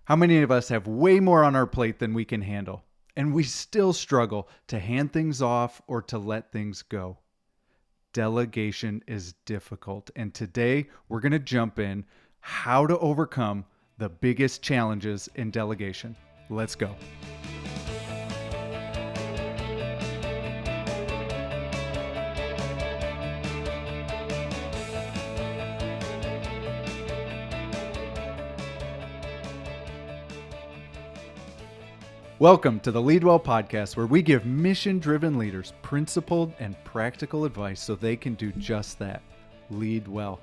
How many of us have way more on our plate than we can handle, and we still struggle to hand things off or to let things go? Delegation is difficult, and today we're going to jump in how to overcome the biggest challenges in delegation. Let's go. Welcome to the Leadwell podcast, where we give mission-driven leaders principled and practical advice so they can do just that, lead well.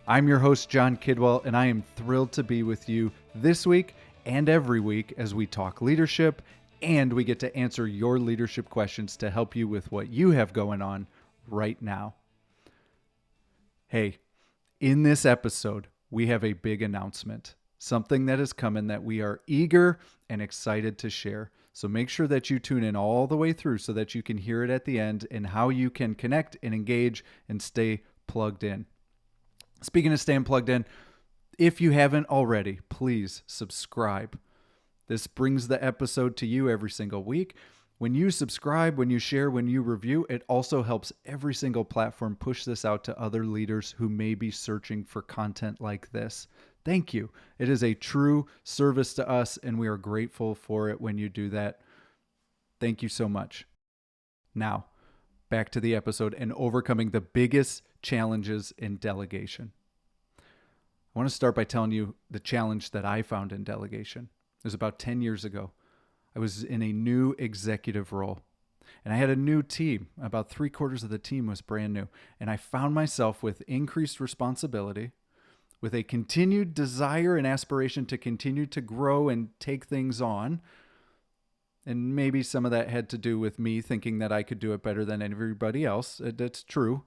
I'm your host, John Kidwell, and I am thrilled to be with you this week and every week as we talk leadership, and we get to answer your leadership questions to help you with what you have going on right now. Hey, in this episode, we have a big announcement. Something that is coming that we are eager and excited to share. So make sure that you tune in all the way through so that you can hear it at the end and how you can connect and engage and stay plugged in. Speaking of staying plugged in, if you haven't already, please subscribe. This brings the episode to you every single week. When you subscribe, when you share, when you review, it also helps every single platform push this out to other leaders who may be searching for content like this. Thank you. It is a true service to us, and we are grateful for it when you do that. Thank you so much. Now, back to the episode and overcoming the biggest challenges in delegation. I want to start by telling you the challenge that I found in delegation. It was about 10 years ago. I was in a new executive role, and I had a new team. About 3/4 of the team was brand new, and I found myself with increased responsibility, with a continued desire and aspiration to continue to grow and take things on. And maybe some of that had to do with me thinking that I could do it better than everybody else. That's true.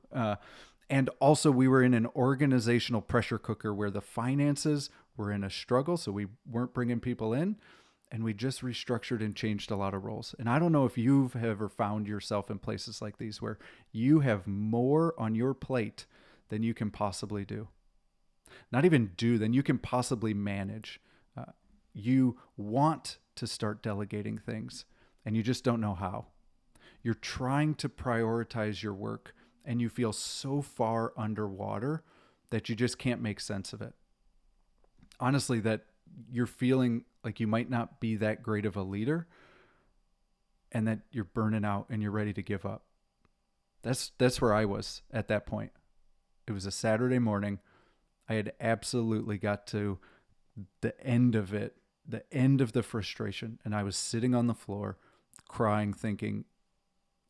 And also, we were in an organizational pressure cooker where the finances were in a struggle, so we weren't bringing people in. And we just restructured and changed a lot of roles. And I don't know if you've ever found yourself in places like these where you have more on your plate than you can possibly do. Not even do, than you can possibly manage. You want to start delegating things, and you just don't know how. You're trying to prioritize your work, and you feel so far underwater that you just can't make sense of it. Honestly, that you're feeling like you might not be that great of a leader, and that you're burning out and you're ready to give up. That's where I was at that point. It was a Saturday morning. I had absolutely got to the end of it, the end of the frustration. And I was sitting on the floor crying, thinking,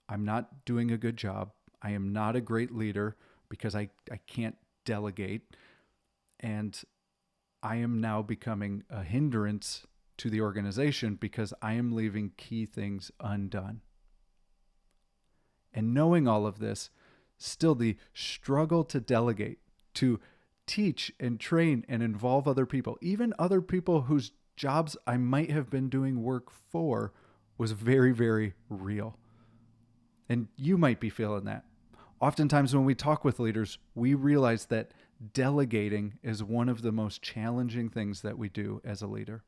I'm not doing a good job. I am not a great leader because I can't delegate. And I am now becoming a hindrance to the organization because I am leaving key things undone. And knowing all of this, still the struggle to delegate, to teach and train and involve other people, even other people whose jobs I might have been doing work for, was very, very real. And you might be feeling that. Oftentimes when we talk with leaders, we realize that delegating is one of the most challenging things that we do as a leader.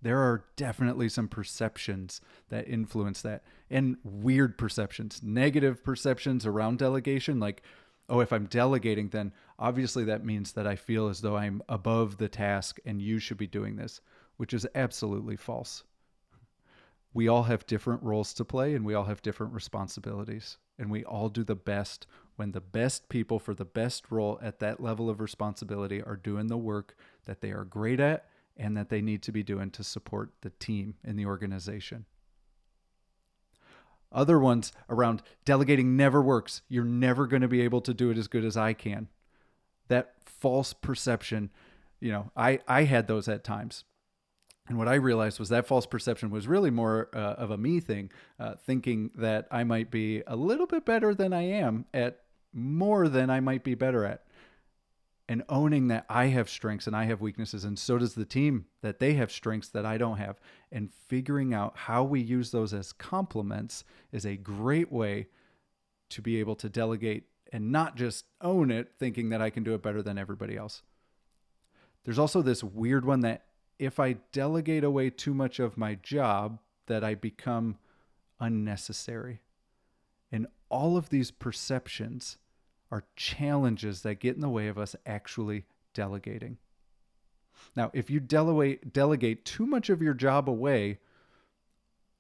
There are definitely some perceptions that influence that, and weird perceptions, negative perceptions around delegation, like, oh, if I'm delegating, then obviously that means that I feel as though I'm above the task and you should be doing this, which is absolutely false. We all have different roles to play, and we all have different responsibilities, and we all do the best when the best people for the best role at that level of responsibility are doing the work that they are great at and that they need to be doing to support the team in the organization. Other ones around delegating never works. You're never going to be able to do it as good as I can. That false perception, I had those at times. And what I realized was that false perception was really more of a me thing, thinking that I might be a little bit better than I am at more than I might be better at. And owning that I have strengths and I have weaknesses, and so does the team, that they have strengths that I don't have. And figuring out how we use those as complements is a great way to be able to delegate and not just own it, thinking that I can do it better than everybody else. There's also this weird one that if I delegate away too much of my job, that I become unnecessary. And all of these perceptions are challenges that get in the way of us actually delegating. Now, if you delegate too much of your job away,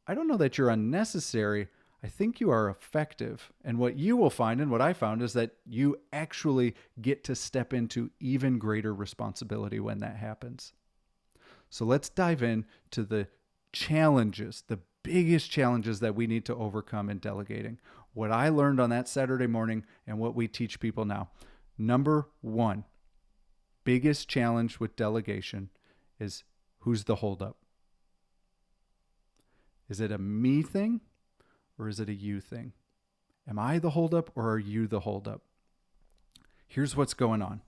I don't know that you're unnecessary. I think you are effective. And what you will find, and what I found, is that you actually get to step into even greater responsibility when that happens. So let's dive in to the challenges, the biggest challenges that we need to overcome in delegating. What I learned on that Saturday morning and what we teach people now. Number one, biggest challenge with delegation is who's the holdup? Is it a me thing or is it a you thing? Am I the holdup or are you the holdup? Here's what's going on.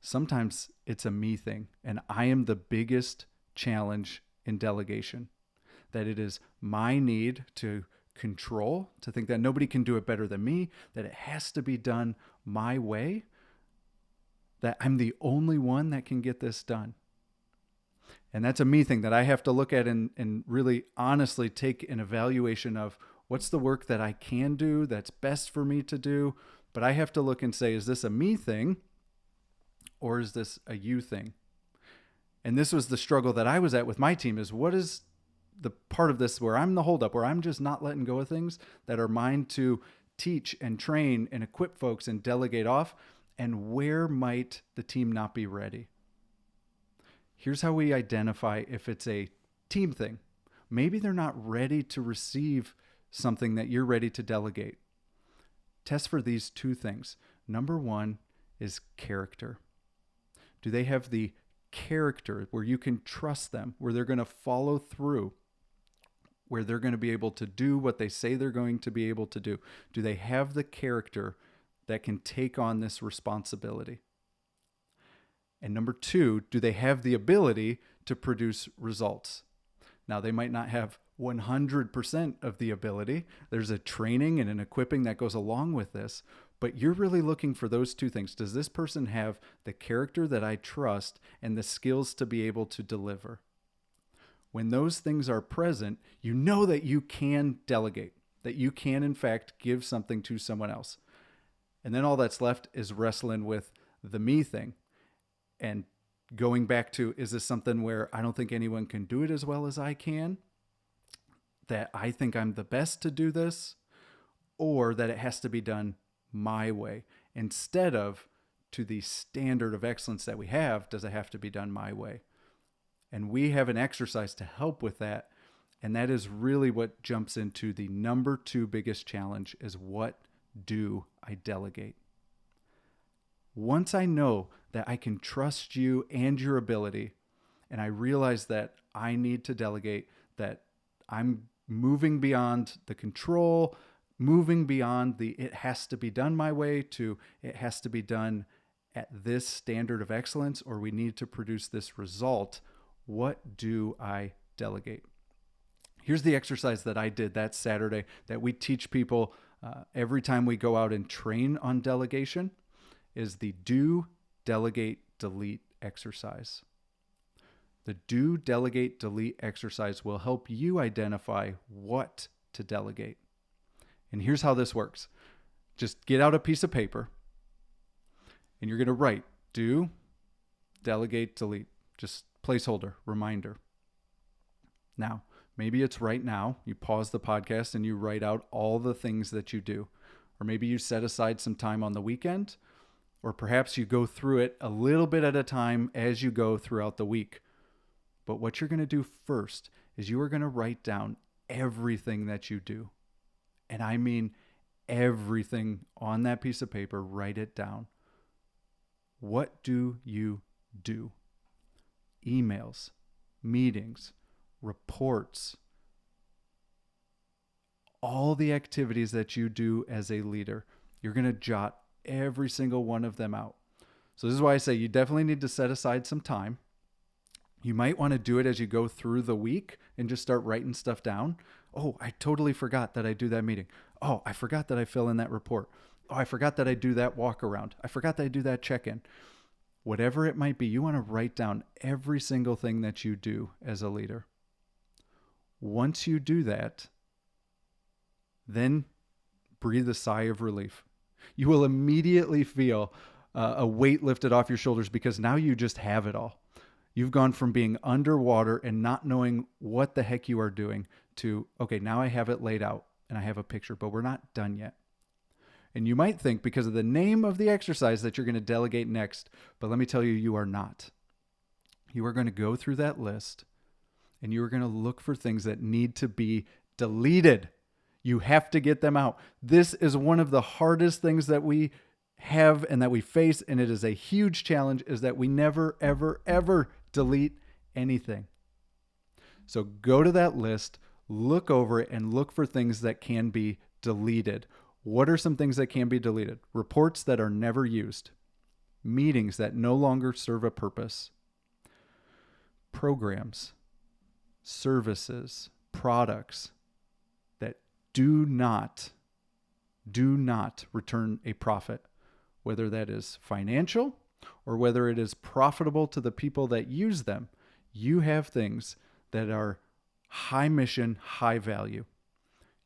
Sometimes it's a me thing, and I am the biggest challenge in delegation. That it is my need to control, to think that nobody can do it better than me, that it has to be done my way, that I'm the only one that can get this done. And that's a me thing that I have to look at and really honestly take an evaluation of what's the work that I can do that's best for me to do. But I have to look and say, is this a me thing or is this a you thing? And this was the struggle that I was at with my team, is what is the part of this where I'm the holdup, where I'm just not letting go of things that are mine to teach and train and equip folks and delegate off, and where might the team not be ready? Here's how we identify if it's a team thing. Maybe they're not ready to receive something that you're ready to delegate. Test for these two things. Number one is character. Do they have the character where you can trust them, where they're going to follow through, where they're going to be able to do what they say they're going to be able to do? Do they have the character that can take on this responsibility? And number two, do they have the ability to produce results? Now, they might not have 100% of the ability. There's a training and an equipping that goes along with this, but you're really looking for those two things. Does this person have the character that I trust and the skills to be able to deliver? When those things are present, you know that you can delegate, that you can, in fact, give something to someone else. And then all that's left is wrestling with the me thing and going back to, is this something where I don't think anyone can do it as well as I can? That I think I'm the best to do this? Or that it has to be done my way? Instead of, to the standard of excellence that we have, does it have to be done my way? And we have an exercise to help with that. And that is really what jumps into the number two biggest challenge, is what do I delegate? Once I know that I can trust you and your ability, and I realize that I need to delegate, that I'm moving beyond the control, moving beyond the it has to be done my way to it has to be done at this standard of excellence, or we need to produce this result, what do I delegate? Here's the exercise that I did that Saturday that we teach people every time we go out and train on delegation, is the do, delegate, delete exercise. The do, delegate, delete exercise will help you identify what to delegate. And here's how this works. Just get out a piece of paper and you're going to write do, delegate, delete. Just placeholder, reminder. Now, maybe it's right now. You pause the podcast and you write out all the things that you do. Or maybe you set aside some time on the weekend. Or perhaps you go through it a little bit at a time as you go throughout the week. But what you're going to do first is you are going to write down everything that you do. And I mean everything on that piece of paper. Write it down. What do you do? Emails, meetings, reports, all the activities that you do as a leader. You're going to jot every single one of them out. So this is why I say you definitely need to set aside some time. You might want to do it as you go through the week and just start writing stuff down. Oh, I totally forgot that I do that meeting. Oh, I forgot that I fill in that report. Oh, I forgot that I do that walk around. I forgot that I do that check-in. Whatever it might be, you want to write down every single thing that you do as a leader. Once you do that, then breathe a sigh of relief. You will immediately feel a weight lifted off your shoulders because now you just have it all. You've gone from being underwater and not knowing what the heck you are doing to, okay, now I have it laid out and I have a picture, but we're not done yet. And you might think because of the name of the exercise that you're going to delegate next, but let me tell you, you are not. You are going to go through that list and you are going to look for things that need to be deleted. You have to get them out. This is one of the hardest things that we have and that we face, and it is a huge challenge, is that we never, ever, ever delete anything. So go to that list, look over it, and look for things that can be deleted. What are some things that can be deleted? Reports that are never used, meetings that no longer serve a purpose, programs, services, products that do not return a profit, whether that is financial or whether it is profitable to the people that use them. You have things that are high mission, high value.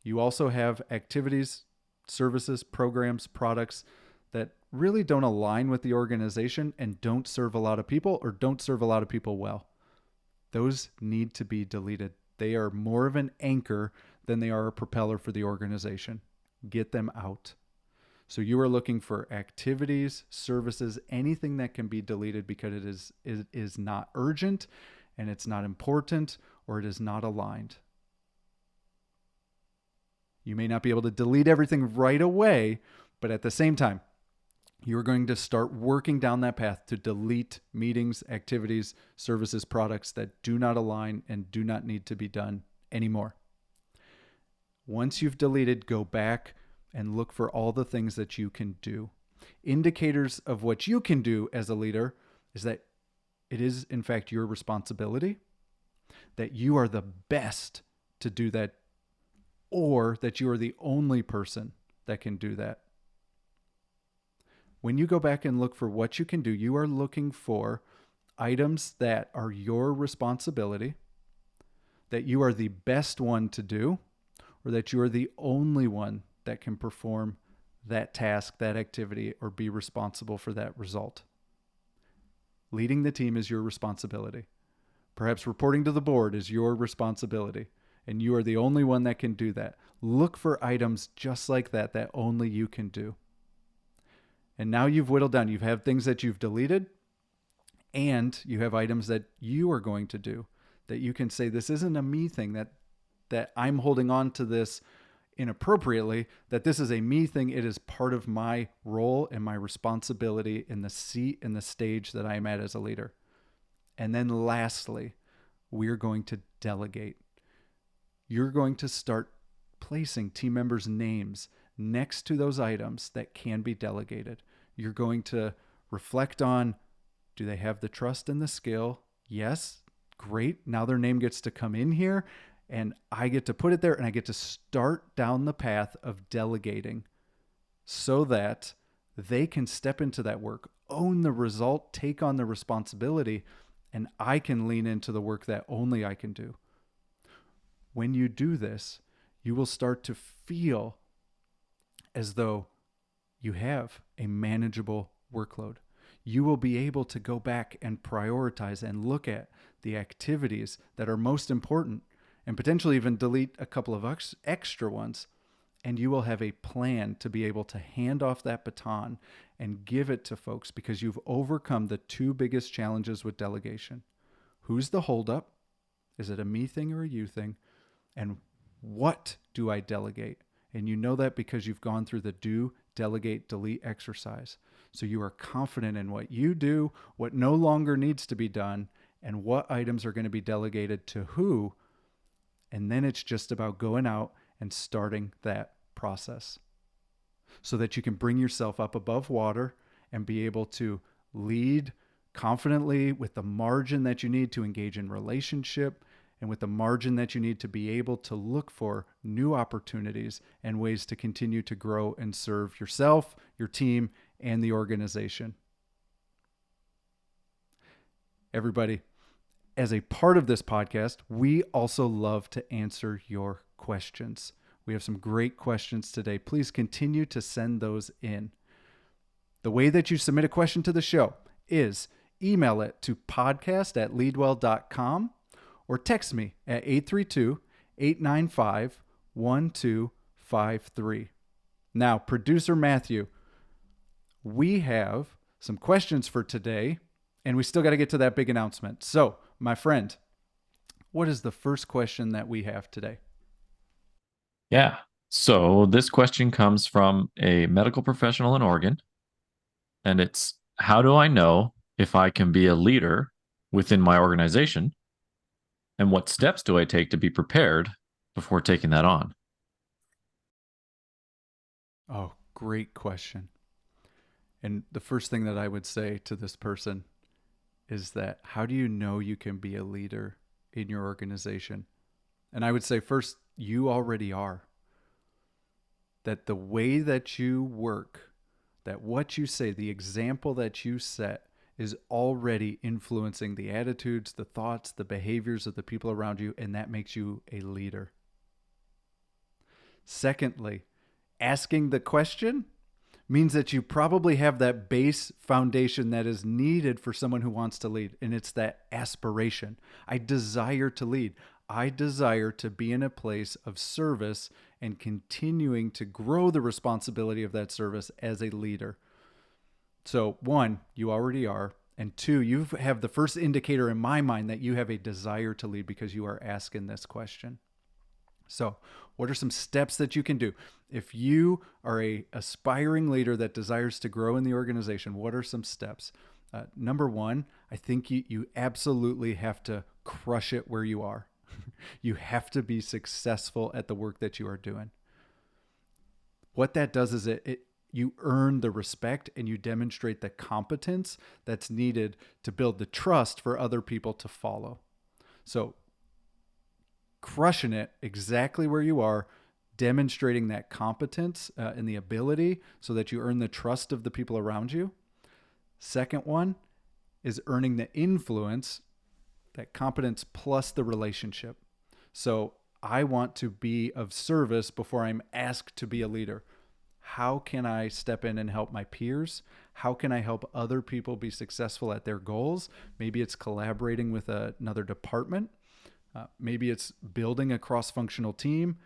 You also have activities, services, programs, products that really don't align with the organization and don't serve a lot of people or don't serve a lot of people well. Those need to be deleted. They are more of an anchor than they are a propeller for the organization. Get them out. So you are looking for activities, services, anything that can be deleted because it is not urgent and it's not important or it is not aligned. You may not be able to delete everything right away, but at the same time, you're going to start working down that path to delete meetings, activities, services, products that do not align and do not need to be done anymore. Once you've deleted, go back and look for all the things that you can do. Indicators of what you can do as a leader is that it is, in fact, your responsibility, that you are the best to do that, or that you are the only person that can do that. When you go back and look for what you can do, you are looking for items that are your responsibility, that you are the best one to do, or that you are the only one that can perform that task, that activity, or be responsible for that result. Leading the team is your responsibility. Perhaps reporting to the board is your responsibility, and you are the only one that can do that. Look for items just like that that only you can do. And now you've whittled down. You have things that you've deleted, and you have items that you are going to do, that you can say, this isn't a me thing, that I'm holding on to this inappropriately, that this is a me thing. It is part of my role and my responsibility in the seat and the stage that I'm at as a leader. And then lastly, we're going to delegate. You're going to start placing team members' names next to those items that can be delegated. You're going to reflect on, do they have the trust and the skill? Yes, great. Now their name gets to come in here and I get to put it there and I get to start down the path of delegating so that they can step into that work, own the result, take on the responsibility, and I can lean into the work that only I can do. When you do this, you will start to feel as though you have a manageable workload. You will be able to go back and prioritize and look at the activities that are most important and potentially even delete a couple of extra ones. And you will have a plan to be able to hand off that baton and give it to folks because you've overcome the two biggest challenges with delegation. Who's the holdup? Is it a me thing or a you thing? And what do I delegate? And you know that because you've gone through the do, delegate, delete exercise. So you are confident in what you do, what no longer needs to be done, and what items are going to be delegated to who. And then it's just about going out and starting that process so that you can bring yourself up above water and be able to lead confidently with the margin that you need to engage in relationship and with the margin that you need to be able to look for new opportunities and ways to continue to grow and serve yourself, your team, and the organization. Everybody, as a part of this podcast, we also love to answer your questions. We have some great questions today. Please continue to send those in. The way that you submit a question to the show is email it to podcast@leadwell.com or text me at 832-895-1253. Now, producer Matthew, we have some questions for today, and we still got to get to that big announcement. So, my friend, what is the first question that we have today? Yeah. So this question comes from a medical professional in Oregon, and it's how do I know if I can be a leader within my organization? And what steps do I take to be prepared before taking that on? Oh, great question. And the first thing that I would say to this person is that how do you know you can be a leader in your organization? And I would say first, you already are. That the way that you work, that what you say, the example that you set is already influencing the attitudes, the thoughts, the behaviors of the people around you, and that makes you a leader. Secondly, asking the question means that you probably have that base foundation that is needed for someone who wants to lead. And it's that aspiration. I desire to lead. I desire to be in a place of service and continuing to grow the responsibility of that service as a leader. So, one, you already are. And two, you have the first indicator in my mind that you have a desire to lead because you are asking this question. So, what are some steps that you can do? If you are a aspiring leader that desires to grow in the organization, what are some steps? Number one, I think you absolutely have to crush it where you are. You have to be successful at the work that you are doing. What that does is you earn the respect and you demonstrate the competence that's needed to build the trust for other people to follow. So crushing it exactly where you are, demonstrating that competence and the ability so that you earn the trust of the people around you. Second one is earning the influence, that competence plus the relationship. So I want to be of service before I'm asked to be a leader. How can I step in and help my peers? How can I help other people be successful at their goals? Maybe it's collaborating with another department. Maybe it's building a cross-functional team.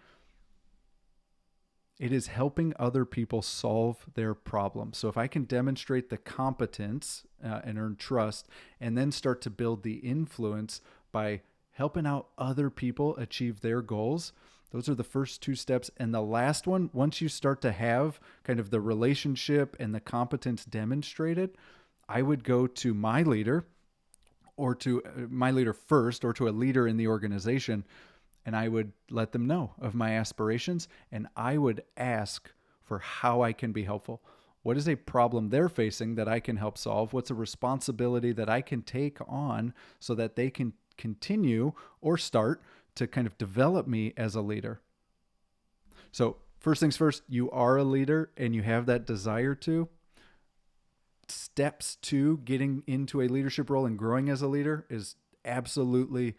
It is helping other people solve their problems. So if I can demonstrate the competence and earn trust and then start to build the influence by helping out other people achieve their goals, those are the first two steps. And the last one, once you start to have kind of the relationship and the competence demonstrated, I would go to my leader or to my leader first or to a leader in the organization, and I would let them know of my aspirations, and I would ask for how I can be helpful. What is a problem they're facing that I can help solve? What's a responsibility that I can take on so that they can continue or start to kind of develop me as a leader? So first things first, you are a leader and you have that desire to. Steps to getting into a leadership role and growing as a leader is absolutely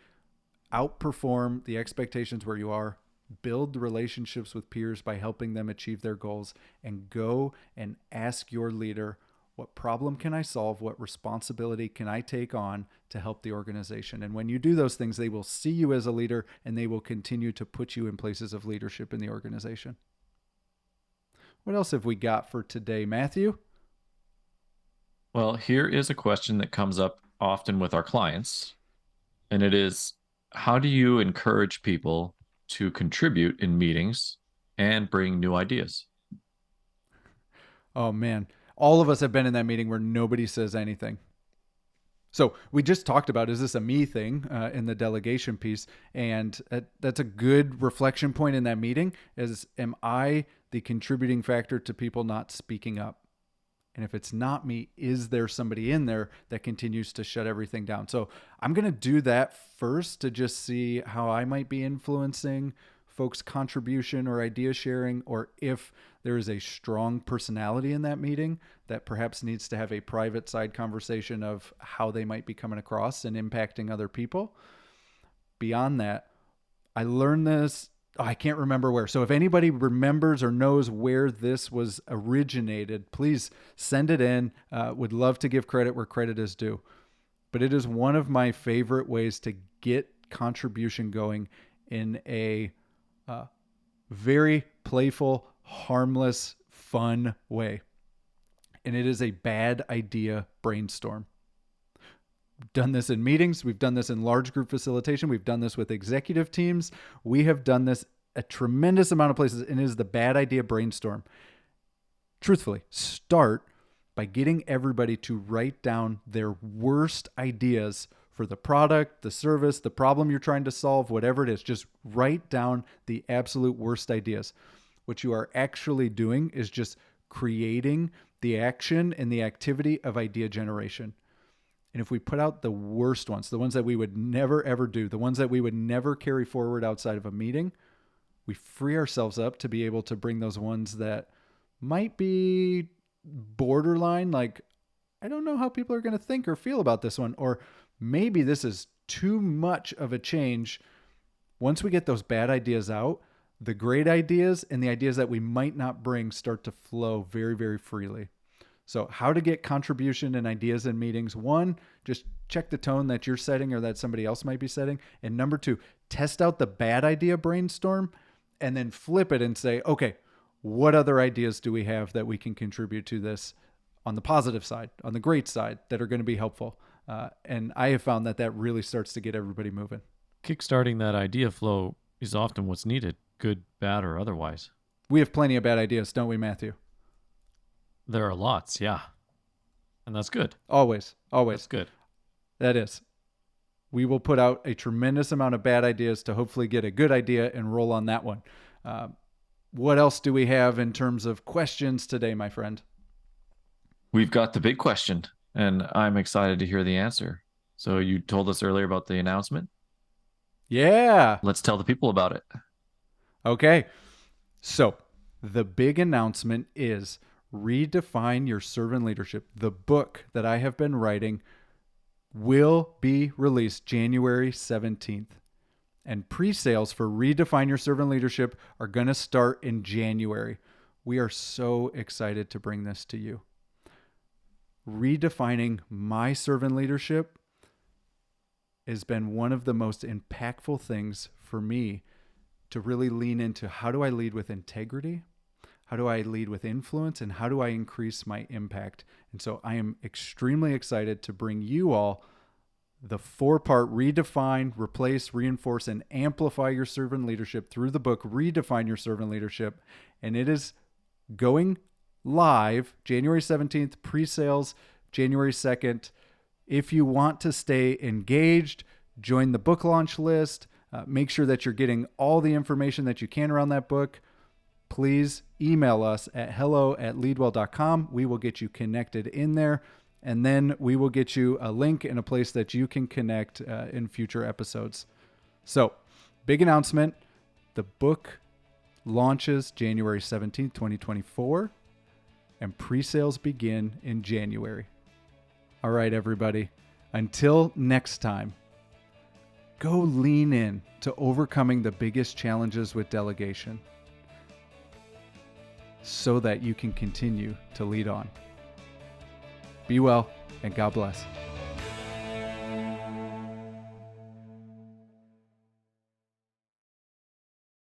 outperform the expectations where you are, build relationships with peers by helping them achieve their goals, and go and ask your leader, what problem can I solve? What responsibility can I take on to help the organization? And when you do those things, they will see you as a leader and they will continue to put you in places of leadership in the organization. What else have we got for today, Matthew? Well, here is a question that comes up often with our clients, and it is how do you encourage people to contribute in meetings and bring new ideas? Oh, man. All of us have been in that meeting where nobody says anything. So we just talked about, is this a me thing in the delegation piece? And that's a good reflection point in that meeting is, am I the contributing factor to people not speaking up? And if it's not me, is there somebody in there that continues to shut everything down? So I'm going to do that first to just see how I might be influencing folks' contribution or idea sharing, or if there is a strong personality in that meeting that perhaps needs to have a private side conversation of how they might be coming across and impacting other people. Beyond that, I learned this, I can't remember where. So if anybody remembers or knows where this was originated, please send it in. Would love to give credit where credit is due. But it is one of my favorite ways to get contribution going in a very playful, harmless, fun way. And it is a bad idea brainstorm. We've done this in meetings. We've done this in large group facilitation. We've done this with executive teams. We have done this a tremendous amount of places, and it is the bad idea brainstorm. Truthfully, start by getting everybody to write down their worst ideas for the product, the service, the problem you're trying to solve, whatever it is. Just write down the absolute worst ideas. What you are actually doing is just creating the action and the activity of idea generation. And if we put out the worst ones, the ones that we would never, ever do, the ones that we would never carry forward outside of a meeting, we free ourselves up to be able to bring those ones that might be borderline, like, I don't know how people are going to think or feel about this one, or maybe this is too much of a change. Once we get those bad ideas out, the great ideas and the ideas that we might not bring start to flow very, very freely. So how to get contribution and ideas in meetings. 1, just check the tone that you're setting or that somebody else might be setting. And number 2, test out the bad idea brainstorm and then flip it and say, okay, what other ideas do we have that we can contribute to this on the positive side, on the great side, that are going to be helpful? And I have found that that really starts to get everybody moving. Kickstarting that idea flow is often what's needed, good, bad, or otherwise. We have plenty of bad ideas, don't we, Matthew? There are lots, yeah. And that's good. Always. That's good. That is. We will put out a tremendous amount of bad ideas to hopefully get a good idea and roll on that one. What else do we have in terms of questions today, my friend? We've got the big question, and I'm excited to hear the answer. So you told us earlier about the announcement. Yeah. Let's tell the people about it. Okay. So the big announcement is Redefine Your Servant Leadership. The book that I have been writing will be released January 17th. And pre-sales for Redefine Your Servant Leadership are going to start in January. We are so excited to bring this to you. Redefining my servant leadership has been one of the most impactful things for me to really lean into. How do I lead with integrity? How do I lead with influence? And how do I increase my impact? And so I am extremely excited to bring you all the 4-part Redefine, Replace, Reinforce, and Amplify Your Servant Leadership through the book Redefine Your Servant Leadership. And it is going live January 17th, pre-sales January 2nd. If you want to stay engaged, join the book launch list. Make sure that you're getting all the information that you can around that book. Please email us at hello@leadwell.com. We will get you connected in there, and then we will get you a link and a place that you can connect in future episodes. So, big announcement. The book launches January 17th, 2024, and pre-sales begin in January. All right, everybody. Until next time, go lean in to overcoming the biggest challenges with delegation so that you can continue to lead on. Be well, and God bless.